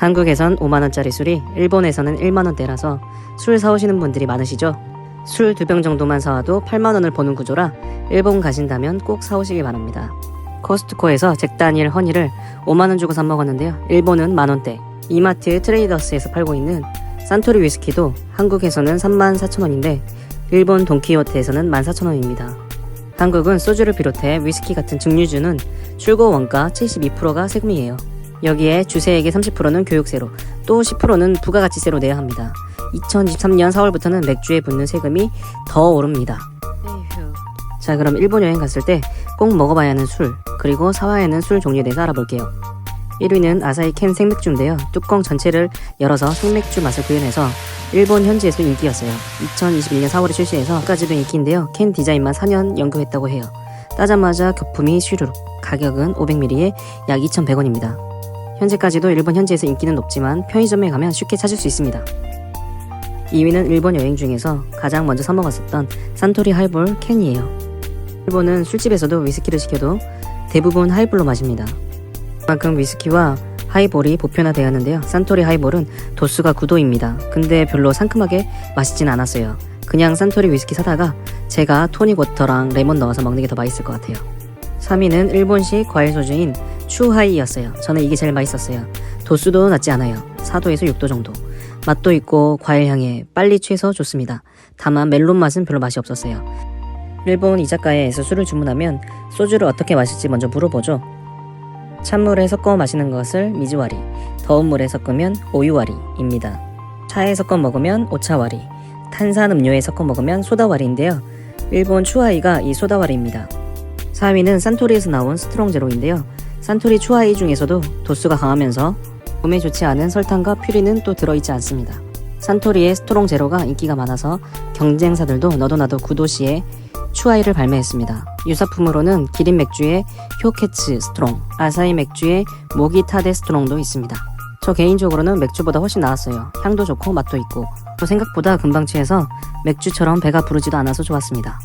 한국에선 5만원짜리 술이 일본에서는 1만원대라서 술 사오시는 분들이 많으시죠? 술 2병 정도만 사와도 8만원을 버는 구조라 일본 가신다면 꼭 사오시길 바랍니다. 코스트코에서 잭다니엘 허니를 5만원 주고 사 먹었는데요. 일본은 만원대. 이마트 트레이더스에서 팔고 있는 산토리 위스키도 한국에서는 34,000원인데 일본 돈키호테에서는 14,000원입니다. 한국은 소주를 비롯해 위스키 같은 증류주는 출고 원가 72%가 세금이에요. 여기에 주세액의 30%는 교육세로, 또 10%는 부가가치세로 내야 합니다. 2023년 4월부터는 맥주에 붙는 세금이 더 오릅니다. 자, 그럼 일본 여행 갔을 때 꼭 먹어봐야 하는 술, 그리고 사와야 하는 술 종류에 대해서 알아볼게요. 1위는 아사히 캔 생맥주인데요. 뚜껑 전체를 열어서 생맥주 맛을 구현해서 일본 현지에서 인기였어요. 2021년 4월에 출시해서 까지도 인기인데요. 캔 디자인만 4년 연구했다고 해요. 따자마자 거품이 슈르륵. 가격은 500ml에 약 2,100원입니다. 현재까지도 일본 현지에서 인기는 높지만 편의점에 가면 쉽게 찾을 수 있습니다. 2위는 일본 여행 중에서 가장 먼저 사 먹었었던 산토리 하이볼 캔이에요. 일본은 술집에서도 위스키를 시켜도 대부분 하이볼로 마십니다. 그만큼 위스키와 하이볼이 보편화되었는데요. 산토리 하이볼은 도수가 9도입니다. 근데 별로 상큼하게 맛있진 않았어요. 그냥 산토리 위스키 사다가 제가 토닉 워터랑 레몬 넣어서 먹는 게 더 맛있을 것 같아요. 3위는 일본식 과일 소주인 추하이였어요. 저는 이게 제일 맛있었어요. 도수도 낮지 않아요. 4도에서 6도 정도. 맛도 있고 과일 향에 빨리 취해서 좋습니다. 다만 멜론 맛은 별로 맛이 없었어요. 일본 이자카야에서 술을 주문하면 소주를 어떻게 마실지 먼저 물어보죠. 찬물에 섞어 마시는 것을 미즈와리, 더운 물에 섞으면 오유와리입니다. 차에 섞어 먹으면 오차와리, 탄산음료에 섞어 먹으면 소다와리인데요. 일본 추하이가 이 소다와리입니다. 4위는 산토리에서 나온 스트롱 제로인데요. 산토리 추하이 중에서도 도수가 강하면서 몸에 좋지 않은 설탕과 퓨린은 또 들어있지 않습니다. 산토리의 스트롱 제로가 인기가 많아서 경쟁사들도 너도나도 구도시에 추하이를 발매했습니다. 유사품으로는 기린 맥주의 효케츠 스트롱, 아사히 맥주의 모기타데 스트롱도 있습니다. 저 개인적으로는 맥주보다 훨씬 나았어요. 향도 좋고 맛도 있고 또 생각보다 금방 취해서 맥주처럼 배가 부르지도 않아서 좋았습니다.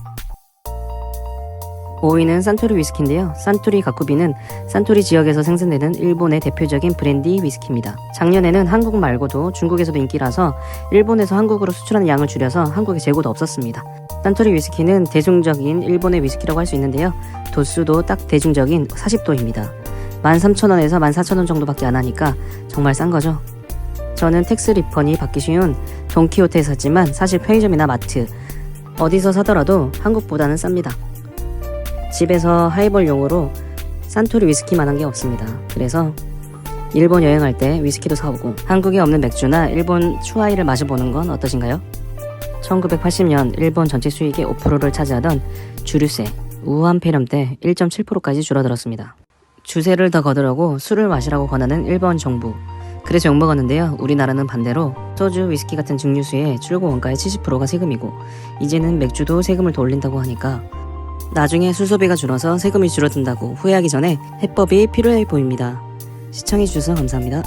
5위는 산토리 위스키인데요. 산토리 가쿠비는 산토리 지역에서 생산되는 일본의 대표적인 브랜디 위스키입니다. 작년에는 한국 말고도 중국에서도 인기라서 일본에서 한국으로 수출하는 양을 줄여서 한국에 재고도 없었습니다. 산토리 위스키는 대중적인 일본의 위스키라고 할 수 있는데요. 도수도 딱 대중적인 40도입니다. 13,000원에서 14,000원 정도밖에 안 하니까 정말 싼 거죠. 저는 텍스 리펀이 받기 쉬운 돈키호테에서 샀지만 사실 편의점이나 마트 어디서 사더라도 한국보다는 쌉니다. 집에서 하이볼용으로 산토리 위스키만한 게 없습니다. 그래서 일본 여행할 때 위스키도 사오고 한국에 없는 맥주나 일본 추하이를 마셔보는 건 어떠신가요? 1980년 일본 전체 수익의 5%를 차지하던 주류세, 우한 폐렴 때 1.7%까지 줄어들었습니다. 주세를 더 거두려고 술을 마시라고 권하는 일본 정부. 그래서 욕먹었는데요. 우리나라는 반대로 소주, 위스키 같은 증류수의 출고 원가의 70%가 세금이고 이제는 맥주도 세금을 더 올린다고 하니까 나중에 술 소비가 줄어서 세금이 줄어든다고 후회하기 전에 해법이 필요해 보입니다. 시청해주셔서 감사합니다.